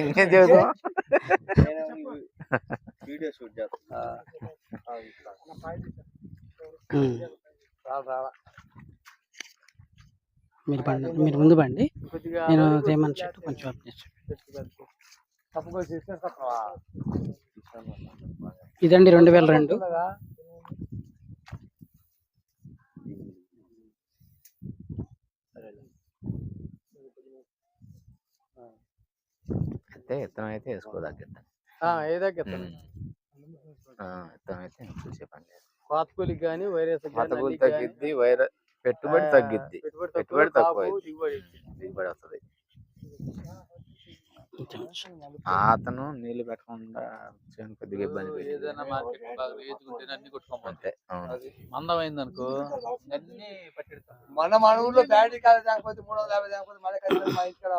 ఇంకేం చెబుతాం. Video shoot చేస్తా. మీరు ముందు బండి, నేను చేయమని చెట్టు కొంచెం ఇదండి 2002. అయితే ఇత్తనం అయితే వేసుకోదగ్గ ఏదగ్గ ఇత్తనం అయితే చూసే పని లేదు. పాత కూలికి కానీ వైరస్ పాత కూలి తగ్గిద్ది, పెట్టుబడి తగ్గిద్ది, పెట్టుబడి తక్కువ దిగుబడి వస్తుంది. అతను నీళ్లు పెట్టకుండా కొద్దిగా ఇబ్బంది ఏదైనా మార్కెట్ బాగా వేసుకుంటే అన్ని కొట్టుకోమంటే అంతే. మందం అయింది అనుకో అన్ని పట్టెడతాం. మన ఊర్లో బ్యాటరీ కాదు లేకపోతే 350 లేకపోతే మన ఇక్కడ